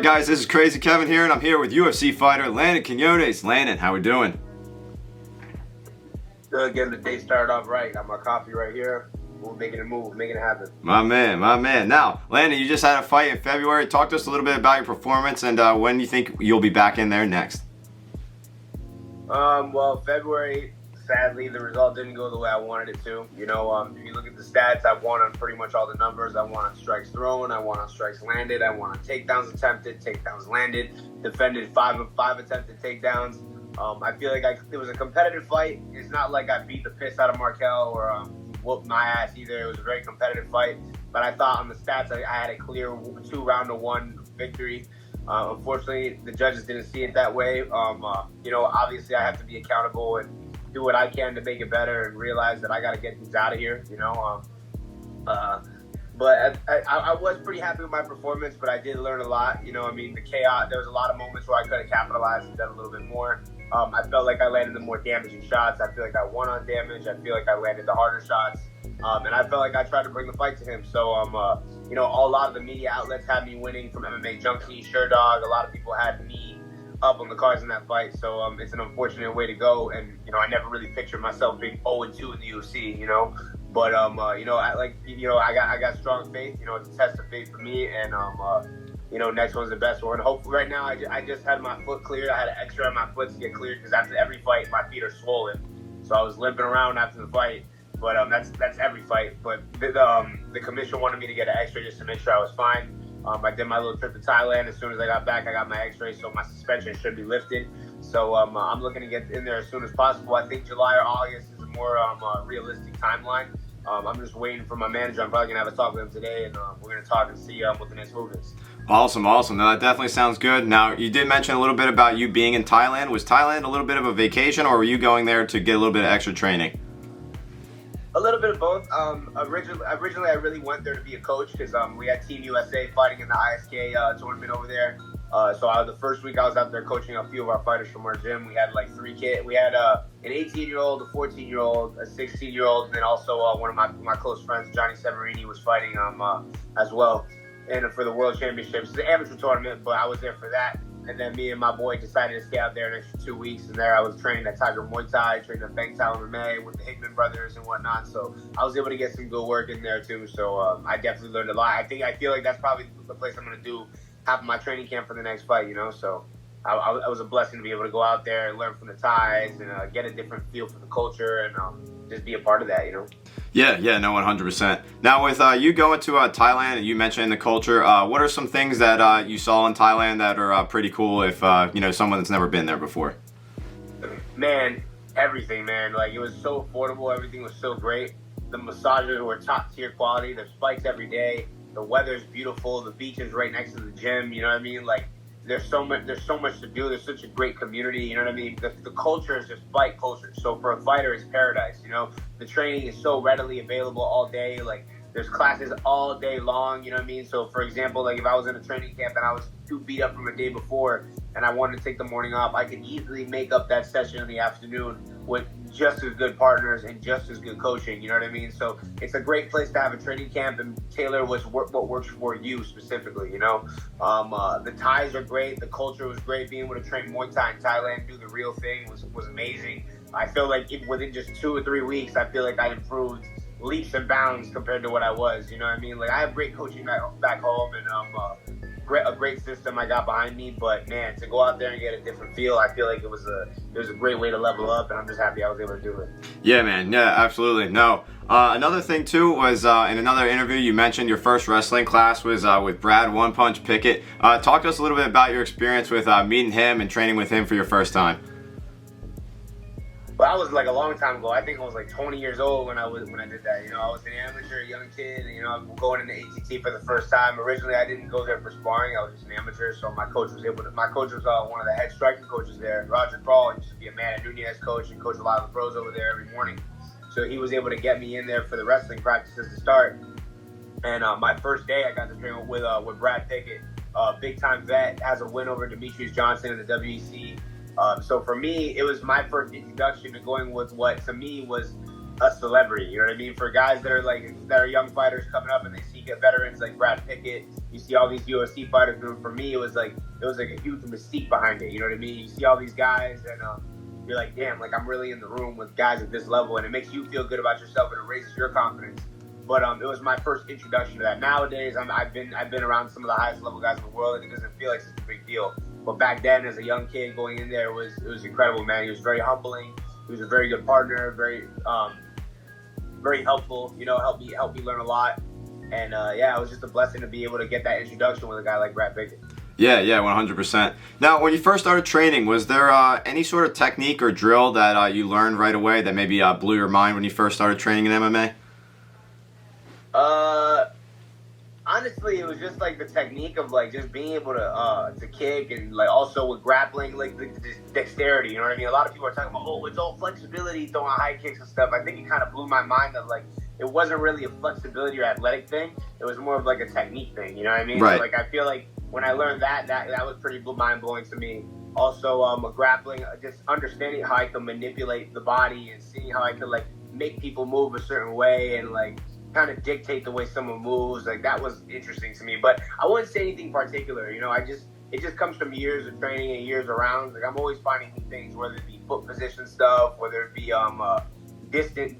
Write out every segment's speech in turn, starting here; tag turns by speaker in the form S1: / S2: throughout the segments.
S1: guys, this is Crazy Kevin here, and I'm here with UFC fighter Landon Quinones. Landon, how we doing?
S2: Good, getting the day started off right. Got my coffee right here. We're making a move, making it happen.
S1: My man. Now, Landon, you just had a fight in February. Talk to us a little bit about your performance and when you think you'll be back in there next.
S2: Well, February, sadly, the result didn't go the way I wanted it to. You know, if you look at the stats, I won on pretty much all the numbers. I won on strikes thrown, I won on strikes landed, I won on takedowns attempted, takedowns landed, defended 5 of 5 attempted takedowns. I feel like it was a competitive fight. It's not like I beat the piss out of Markel or whooped my ass either. It was a very competitive fight. But I thought on the stats I had a clear 2-round-1 victory. Unfortunately, the judges didn't see it that way. You know, obviously I have to be accountable and do what I can to make it better and realize that I got to get things out of here, you know. But I was pretty happy with my performance, but I did learn a lot. You know, I mean, the chaos, there was a lot of moments where I could have capitalized and done a little bit more. I felt like I landed the more damaging shots. I feel like I won on damage. I feel like I landed the harder shots. And I felt like I tried to bring the fight to him. So, you know, a lot of the media outlets had me winning from MMA Junkie, Sherdog. A lot of people had me up on the cards in that fight. So it's an unfortunate way to go. And, you know, I never really pictured myself being 0-2 in the UFC, you know. But, you know, I got strong faith. You know, it's a test of faith for me. And, you know, next one's the best one. Hopefully right now I just had my foot cleared. I had an X-ray on my foot to get cleared because after every fight, my feet are swollen. So I was limping around after the fight. But that's every fight. But the commission wanted me to get an X-ray just to make sure I was fine. I did my little trip to Thailand. As soon as I got back, I got my X-ray, so my suspension should be lifted. So I'm looking to get in there as soon as possible. I think July or August is a more realistic timeline. I'm just waiting for my manager. I'm probably going to have a talk with him today, and we're going to talk and see what the next move is.
S1: Awesome. Now, that definitely sounds good. Now, you did mention a little bit about you being in Thailand. Was Thailand a little bit of a vacation, or were you going there to get a little bit of extra training?
S2: A little bit of both. Originally, I really went there to be a coach because we had Team USA fighting in the ISK tournament over there. So the first week I was out there coaching a few of our fighters from our gym. We had like 3 kids. We had an 18-year-old, a 14-year-old, a 16-year-old, and then also one of my close friends, Johnny Severini, was fighting as well. And for the World Championships, it's an amateur tournament, but I was there for that. And then me and my boy decided to stay out there an extra 2 weeks. And there I was training at Tiger Muay Thai, training at Bang Tao MMA with the Hickman brothers and whatnot. So I was able to get some good work in there too. So I definitely learned a lot. I feel like that's probably the place I'm going to do half of my training camp for the next fight, you know. So it was a blessing to be able to go out there and learn from the Thais and get a different feel for the culture and just be a part of that, you know.
S1: Yeah, no, 100%. Now, with you going to Thailand, and you mentioned the culture, what are some things that you saw in Thailand that are pretty cool if, you know, someone that's never been there before?
S2: Man, everything, man. Like, it was so affordable. Everything was so great. The massagers were top-tier quality. There's fights every day. The weather's beautiful. The beach is right next to the gym, you know what I mean? Like, there's so much to do. There's such a great community, you know what I mean? The culture is just fight culture. So for a fighter, it's paradise, you know? The training is so readily available all day. Like, there's classes all day long, you know what I mean? So for example, like if I was in a training camp and I was too beat up from a day before and I wanted to take the morning off, I could easily make up that session in the afternoon with just as good partners and just as good coaching, you know what I mean? So it's a great place to have a training camp and tailor what works for you specifically, you know? The Thais are great. The culture was great. Being able to train Muay Thai in Thailand, do the real thing was amazing. I feel like within just 2 or 3 weeks, I feel like I improved leaps and bounds compared to what I was, you know what I mean? Like, I have great coaching back home and a great system I got behind me, but man, to go out there and get a different feel, I feel like it was a great way to level up, and I'm just happy I was able to do it.
S1: Yeah, man. Yeah, absolutely. No. Another thing too was in another interview you mentioned your first wrestling class was with Brad One Punch Pickett. Talk to us a little bit about your experience with meeting him and training with him for your first time.
S2: Well, I was like a long time ago. I think I was like 20 years old when I did that. You know, I was an amateur, a young kid, and, you know, I'm going into ATT for the first time. Originally, I didn't go there for sparring. I was just an amateur, so my coach was one of the head striking coaches there. Roger Crawl used to be a man at Nunez coach and coach a lot of the pros over there every morning. So he was able to get me in there for the wrestling practices to start. And my first day, I got to train with Brad Pickett, big time vet, has a win over Demetrius Johnson in the WEC. So for me, it was my first introduction to going with what to me was a celebrity. You know what I mean? For guys that are young fighters coming up and they see veterans like Brad Pickett, you see all these UFC fighters, and for me, it was like a huge mystique behind it. You know what I mean? You see all these guys, and you're like, damn, like I'm really in the room with guys at this level, and it makes you feel good about yourself, and it raises your confidence. But it was my first introduction to that. Nowadays, I've been around some of the highest level guys in the world, and it doesn't feel like such a big deal. But back then, as a young kid going in there, it was incredible, man. He was very humbling. He was a very good partner, very helpful. You know, helped me learn a lot. And yeah, it was just a blessing to be able to get that introduction with a guy like Brad Pickett.
S1: Yeah, 100%. Now, when you first started training, was there any sort of technique or drill that you learned right away that maybe blew your mind when you first started training in MMA?
S2: Honestly, it was just like the technique of like just being able to kick, and like also with grappling, like the dexterity. You know what I mean? A lot of people are talking about, oh, it's all flexibility, throwing high kicks and stuff. I think it kind of blew my mind that like it wasn't really a flexibility or athletic thing. It was more of like a technique thing. You know what I mean?
S1: Right.
S2: So, like I feel like when I learned that was pretty mind blowing to me. Also, grappling, just understanding how I can manipulate the body and seeing how I could like make people move a certain way and like kind of dictate the way someone moves. Like that was interesting to me, but I wouldn't say anything particular. You know, it just comes from years of training and years around. Like I'm always finding new things, whether it be foot position stuff, whether it be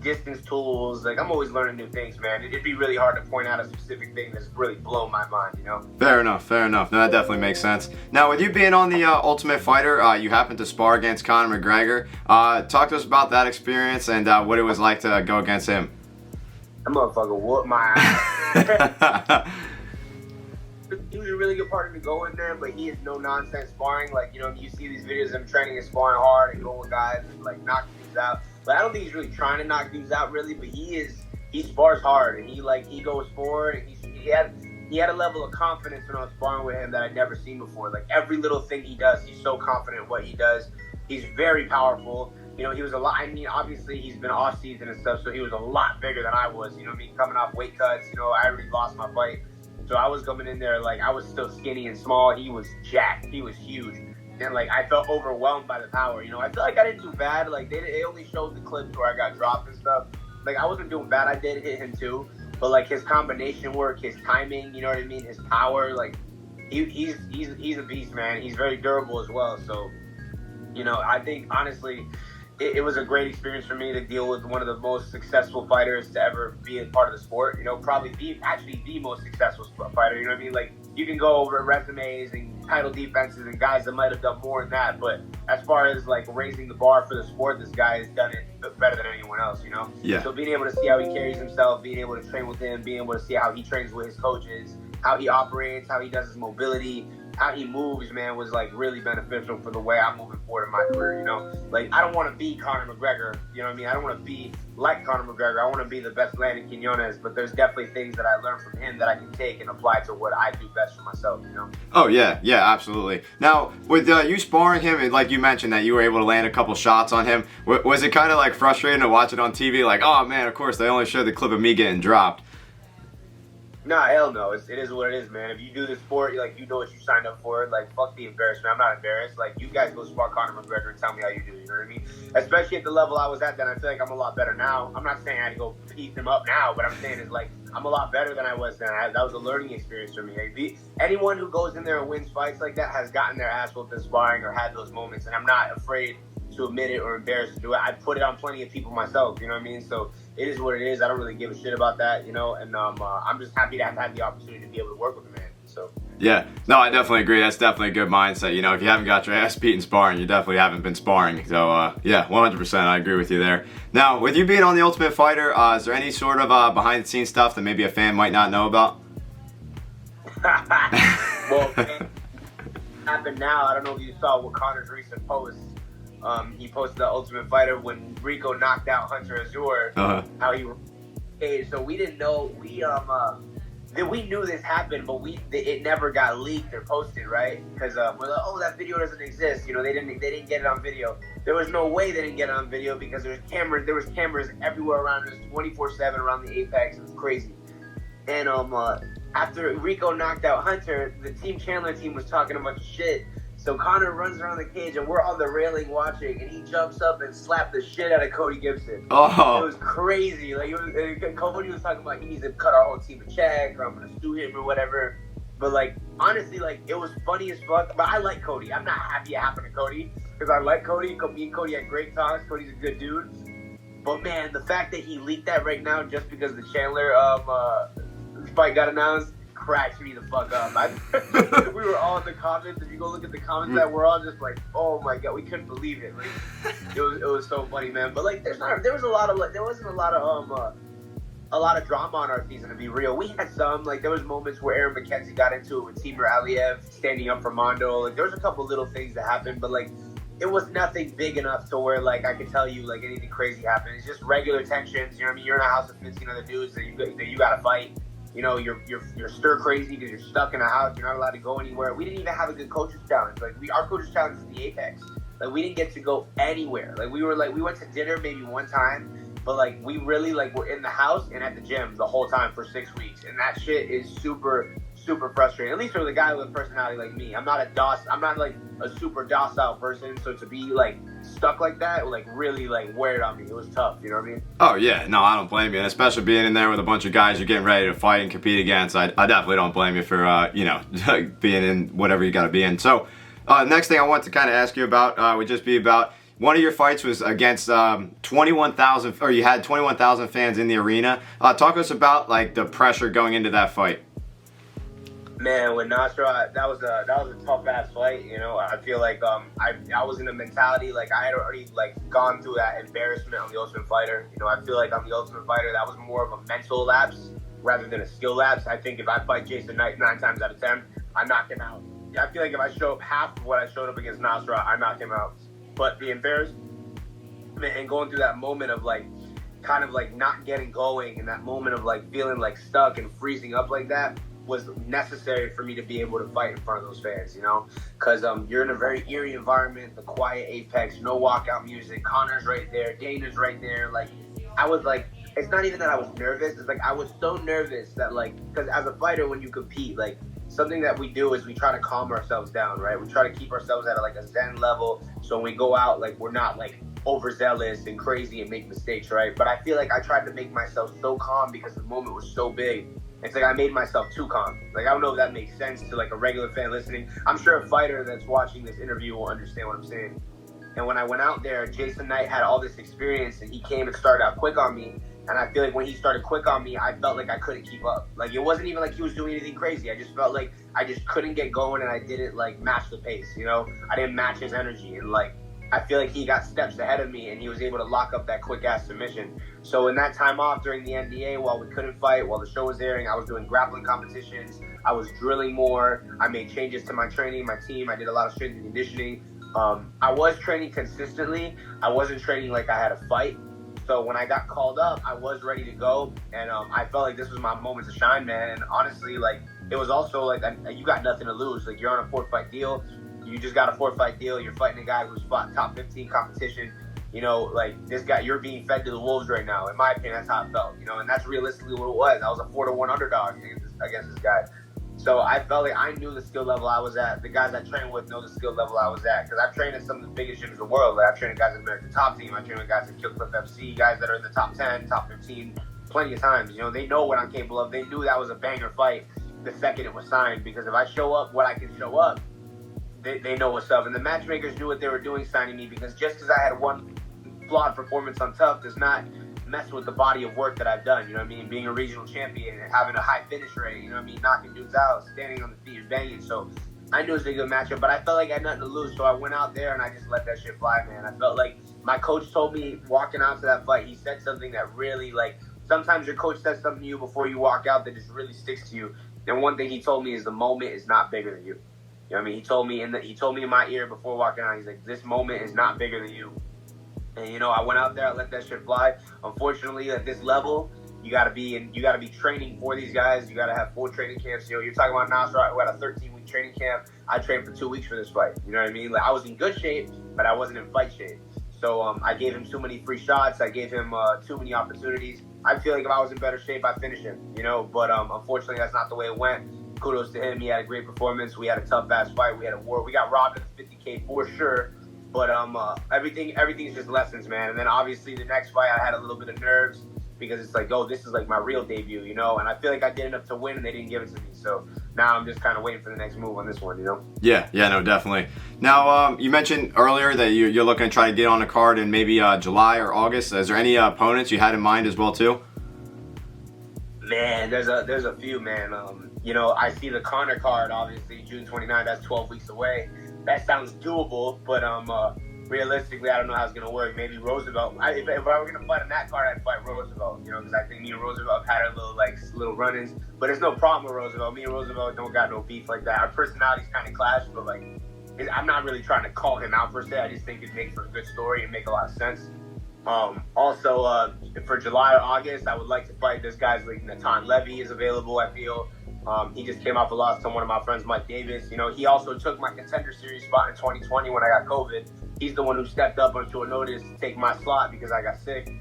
S2: distance tools. Like I'm always learning new things, man. It'd be really hard to point out a specific thing that's really blown my mind, you know?
S1: Fair enough. No, that definitely makes sense. Now, with you being on the Ultimate Fighter, you happened to spar against Conor McGregor. Talk to us about that experience and what it was like to go against him.
S2: That motherfucker whooped my ass. He was a really good partner to go in there, but he is no nonsense sparring. Like, you know, you see these videos of him training and sparring hard and going with guys and like knocking dudes out. But I don't think he's really trying to knock dudes out really, but he spars hard and he goes forward, and he had a level of confidence when I was sparring with him that I'd never seen before. Like every little thing he does, he's so confident in what he does. He's very powerful. You know, he was a lot. I mean, obviously he's been off season and stuff, so he was a lot bigger than I was. You know what I mean? Coming off weight cuts. You know, I already lost my fight, so I was coming in there like I was still skinny and small. He was jacked. He was huge, and like I felt overwhelmed by the power. You know, I feel like I didn't do bad. Like they only showed the clips where I got dropped and stuff. Like I wasn't doing bad. I did hit him too, but like his combination work, his timing. You know what I mean? His power. Like he's a beast, man. He's very durable as well. So, you know, I think honestly, it was a great experience for me to deal with one of the most successful fighters to ever be a part of the sport. You know, probably the most successful fighter. You know what I mean? Like you can go over resumes and title defenses and guys that might have done more than that, but as far as like raising the bar for the sport, this guy has done it better than anyone else. You know?
S1: Yeah.
S2: So being able to see how he carries himself, being able to train with him, being able to see how he trains with his coaches, how he operates, how he does his mobility, how he moves, man, was like really beneficial for the way I'm moving forward in my career, you know? Like, I don't want to be Conor McGregor, you know what I mean? I don't want to be like Conor McGregor. I want to be the best Landon Quinones, but there's definitely things that I learned from him that I can take and apply to what I do best for myself, you know?
S1: Oh, yeah, absolutely. Now, with you sparring him, and like you mentioned that you were able to land a couple shots on him, was it kind of like frustrating to watch it on TV? Like, oh, man, of course, they only showed the clip of me getting dropped.
S2: Nah, hell no. It is what it is, man. If you do this sport, like, you know what you signed up for. Like, fuck the embarrassment. I'm not embarrassed. Like, you guys go spar Conor McGregor and tell me how you do. You know what I mean? Especially at the level I was at then. I feel like I'm a lot better now. I'm not saying I had to go beat him up now, but I'm saying is like I'm a lot better than I was then. That was a learning experience for me. Anyone who goes in there and wins fights like that has gotten their ass whooped in sparring or had those moments, and I'm not afraid to admit it or embarrassed to do it. I put it on plenty of people myself. You know what I mean? So it is what it is. I don't really give a shit about that, you know, and I'm just happy to have had the opportunity to be able to work with the man. So
S1: yeah, no, I definitely agree. That's definitely a good mindset. You know, if you haven't got your ass beat in sparring, you definitely haven't been sparring. So yeah, 100%, I agree with you there. Now, with you being on the Ultimate Fighter, is there any sort of behind the scenes stuff that maybe a fan might not know about?
S2: Well, happened now. I don't know if you saw what Conor's recent post. He posted the Ultimate Fighter when Rico knocked out Hunter Azure. How he, so we didn't know we knew this happened, but it never got leaked or posted, right? Because we're like, oh, that video doesn't exist. You know, they didn't get it on video. There was no way they didn't get it on video because there was cameras everywhere around us, 24/7 around the Apex. It was crazy. And after Rico knocked out Hunter, the Team Chandler team was talking a bunch of shit. So Conor runs around the cage, and we're on the railing watching, and he jumps up and slapped the shit out of Cody Gibson.
S1: Oh.
S2: It was crazy. Like Cody was talking about he needs to cut our whole team a check, or I'm gonna sue him or whatever. But like honestly, like it was funny as fuck. But I like Cody. I'm not happy it happened to Cody because I like Cody. Me and Cody had great talks. Cody's a good dude. But man, the fact that he leaked that right now just because the Chandler fight got announced cracks me the fuck up. We were all in the comments. If you go look at the comments, that we're all just like, oh my god, we couldn't believe it. Like it was so funny, man. But like, there wasn't a lot of drama on our season, to be real. We had some, like, there was moments where Aaron McKenzie got into it with Timur Aliev standing up for Mondo. Like, there was a couple little things that happened, but like, it was nothing big enough to where like I could tell you like anything crazy happened. It's just regular tensions. You know what I mean? You're in a house of 15 other dudes that you got to fight. You know, you're stir crazy because you're stuck in a house. You're not allowed to go anywhere. We didn't even have a good coaches challenge. Like our coaches challenge is the apex. Like we didn't get to go anywhere. Like we went to dinner maybe one time, but like we really like were in the house and at the gym the whole time for 6 weeks, and that shit is super frustrating. At least for the guy with a personality like me. I'm not like a super docile person, so to be like stuck like that, like really like wear it on me. It was tough, you know what I mean?
S1: Oh yeah, no, I don't blame you, and especially being in there with a bunch of guys you're getting ready to fight and compete against. I definitely don't blame you for being in whatever you got to be in. So next thing I want to kind of ask you about would just be about one of your fights was against 21,000, or you had 21,000 fans in the arena. Talk to us about like the pressure going into that fight.
S2: Man, with Nasra, that was a tough ass fight. You know, I feel like I was in a mentality like I had already like gone through that embarrassment on the Ultimate Fighter. You know, I feel like on the Ultimate Fighter that was more of a mental lapse rather than a skill lapse. I think if I fight Jason Knight 9 times out of 10, I knock him out. I feel like if I show up half of what I showed up against Nasra, I knock him out. But the embarrassment and going through that moment of like kind of like not getting going and that moment of like feeling like stuck and freezing up like that was necessary for me to be able to fight in front of those fans, you know, because you're in a very eerie environment, the quiet apex, no walkout music, Conor's right there, Dana's right there. Like I was like, it's not even that I was nervous, it's like I was so nervous that like, because as a fighter when you compete, like something that we do is we try to calm ourselves down, right? We try to keep ourselves at like a zen level, so when we go out, like we're not like overzealous and crazy and make mistakes, right? But I feel like I tried to make myself so calm because the moment was so big. It's like I made myself too calm. Like, I don't know if that makes sense to like a regular fan listening. I'm sure a fighter that's watching this interview will understand what I'm saying. And when I went out there, Jason Knight had all this experience and he came and started out quick on me. And I feel like when he started quick on me, I felt like I couldn't keep up. Like, it wasn't even like he was doing anything crazy. I just felt like I just couldn't get going and I didn't like match the pace, you know? I didn't match his energy. And like, I feel like he got steps ahead of me and he was able to lock up that quick-ass submission. So in that time off during the NDA, while we couldn't fight, while the show was airing, I was doing grappling competitions. I was drilling more. I made changes to my training, my team. I did a lot of strength and conditioning. I was training consistently. I wasn't training like I had a fight. So when I got called up, I was ready to go. And I felt like this was my moment to shine, man. And honestly, like, it was also like, you got nothing to lose. Like, you're on a 4-fight deal. You just got a 4-fight deal. You're fighting a guy who's fought top 15 competition. You know, like this guy, you're being fed to the wolves right now. In my opinion, that's how it felt. You know, and that's realistically what it was. I was a 4-1 underdog against this guy. So I felt like I knew the skill level I was at. The guys I trained with know the skill level I was at because I've trained at some of the biggest gyms in the world. Like I've trained with guys at American Top Team. I trained with guys at Kill Cliff FC, guys that are in the top 10, top 15, plenty of times. You know, they know what I'm capable of. They knew that was a banger fight the second it was signed because if I show up what I can show up, they know what's up. And the matchmakers knew what they were doing signing me because just because I had one flawed performance on Tough does not mess with the body of work that I've done. You know what I mean? Being a regional champion and having a high finish rate, you know what I mean? Knocking dudes out, standing on the feet and banging. So I knew it was a good matchup, but I felt like I had nothing to lose. So I went out there and I just let that shit fly, man. I felt like my coach told me walking out to that fight, he said something that really, like, sometimes your coach says something to you before you walk out that just really sticks to you. And one thing he told me is the moment is not bigger than you. You know what I mean? He told me in my ear before walking out, he's like, this moment is not bigger than you. And, you know, I went out there, I let that shit fly. Unfortunately, at this level, you gotta be training for these guys. You gotta have full training camps. You know, you're talking about Nasra, who had a 13-week training camp. I trained for 2 weeks for this fight. You know what I mean? Like, I was in good shape, but I wasn't in fight shape. So I gave him too many free shots. I gave him too many opportunities. I feel like if I was in better shape, I'd finish him, you know? But unfortunately, that's not the way it went. Kudos to him. He had a great performance. We had a tough-ass fight. We had a war. We got robbed of the 50K for sure. But everything's just lessons, man. And then obviously the next fight, I had a little bit of nerves. because it's like, oh, this is like my real debut, you know. And I feel like I did enough to win, and they didn't give it to me. So now I'm just kind of waiting for the next move on this one, you know.
S1: Yeah, no, definitely. Now, you mentioned earlier that you're looking to try to get on a card in maybe July or August. Is there any opponents you had in mind as well too?
S2: Man, there's a few, man. You know, I see the Conor card, obviously, June 29th. That's 12 weeks away. That sounds doable, but realistically, I don't know how it's going to work. Maybe Roosevelt. If I were going to fight on that card, I'd fight Roosevelt, you know, because I think me and Roosevelt have had a little run-ins. But there's no problem with Roosevelt. Me and Roosevelt don't got no beef like that. Our personalities kind of clash, but, like, I'm not really trying to call him out per se. I just think it'd make for a good story and make a lot of sense. Also, for July or August, I would like to fight this guy's like Natan Levy is available, I feel. He just came off a loss to one of my friends, Mike Davis. You know, he also took my Contender Series spot in 2020 when I got COVID. He's the one who stepped up on short notice to take my slot because I got sick.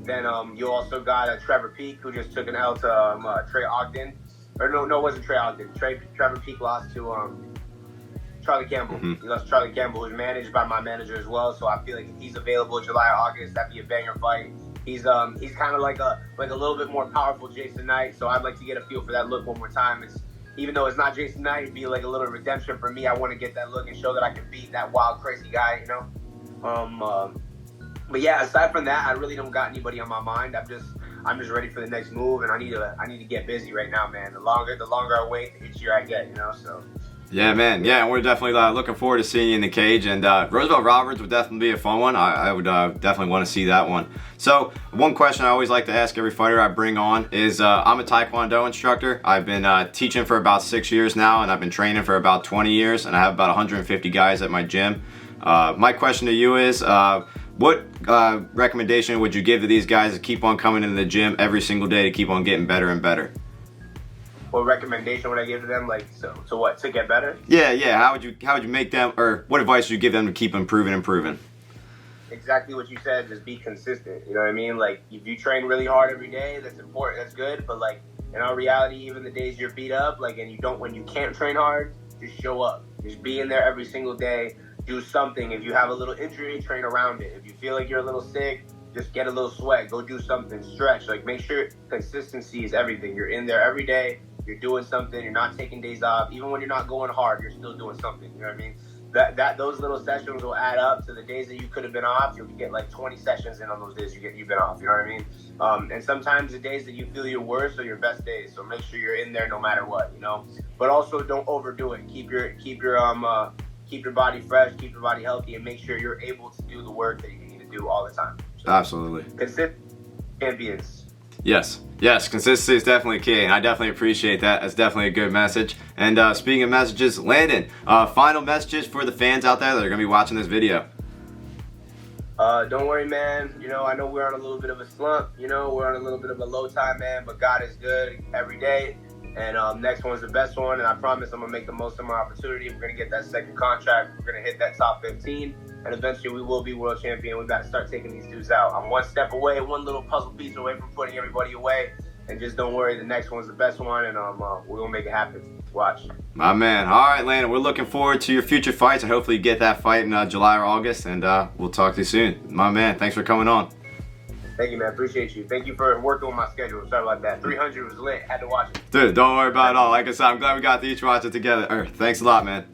S2: Then you also got Trevor Peek, who just took an L to Trey Ogden. Or no, it wasn't Trey Ogden. Trevor Peek lost to Charlie Campbell.
S1: Mm-hmm.
S2: He lost Charlie Campbell, who's managed by my manager as well. So I feel like if he's available July or August, that'd be a banger fight. He's kind of like a little bit more powerful Jason Knight. So I'd like to get a feel for that look one more time. Even though it's not Jason Knight, it'd be like a little redemption for me. I want to get that look and show that I can beat that wild, crazy guy, you know. But yeah, aside from that, I really don't got anybody on my mind. I'm just ready for the next move, and I need to get busy right now, man. The longer I wait, the itchier I get, you know. So.
S1: Yeah, man. Yeah, and we're definitely looking forward to seeing you in the cage. And Roosevelt Roberts would definitely be a fun one. I would definitely want to see that one. So one question I always like to ask every fighter I bring on is I'm a Taekwondo instructor. I've been teaching for about 6 years now, and I've been training for about 20 years, and I have about 150 guys at my gym. My question to you is, what recommendation would you give to these guys to keep on coming into the gym every single day to keep on getting better and better?
S2: What recommendation would I give to them? Like, so what, to get better?
S1: Yeah. How would you make them, or what advice would you give them to keep improving?
S2: Exactly what you said. Just be consistent. You know what I mean? Like, if you train really hard every day, that's important. That's good. But like, in our reality, even the days you're beat up, like, and when you can't train hard, just show up. Just be in there every single day. Do something. If you have a little injury, train around it. If you feel like you're a little sick, just get a little sweat. Go do something. Stretch. Like, make sure consistency is everything. You're in there every day. You're doing something. You're not taking days off. Even when you're not going hard, you're still doing something. You know what I mean? Those little sessions will add up to the days that you could have been off. You'll get like 20 sessions in on those days you've been off. You know what I mean? And sometimes the days that you feel your worst are your best days. So make sure you're in there no matter what. You know. But also don't overdo it. Keep your body fresh. Keep your body healthy, and make sure you're able to do the work that you need to do all the time. So,
S1: absolutely.
S2: Consistent champions.
S1: Yes, consistency is definitely key, and I definitely appreciate that. That's definitely a good message. And speaking of messages, Landon, final messages for the fans out there that are going to be watching this video.
S2: Don't worry, man. You know, I know we're on a little bit of a slump. You know, we're on a little bit of a low time, man, but God is good every day. And next one's the best one, and I promise I'm going to make the most of my opportunity. We're going to get that second contract. We're going to hit that top 15, and eventually we will be world champion. We've got to start taking these dudes out. I'm one step away, one little puzzle piece away from putting everybody away. And just don't worry, the next one's the best one, and we're going to make it happen. Watch.
S1: My man. All right, Landon, we're looking forward to your future fights, and hopefully you get that fight in July or August, and we'll talk to you soon. My man, thanks for coming on.
S2: Thank you, man. Appreciate you. Thank you for working with my schedule. Sorry about that. 300 was lit. Had to watch it.
S1: Dude, don't worry about it all. Like I said, I'm glad we got to each watch it together. Thanks a lot, man.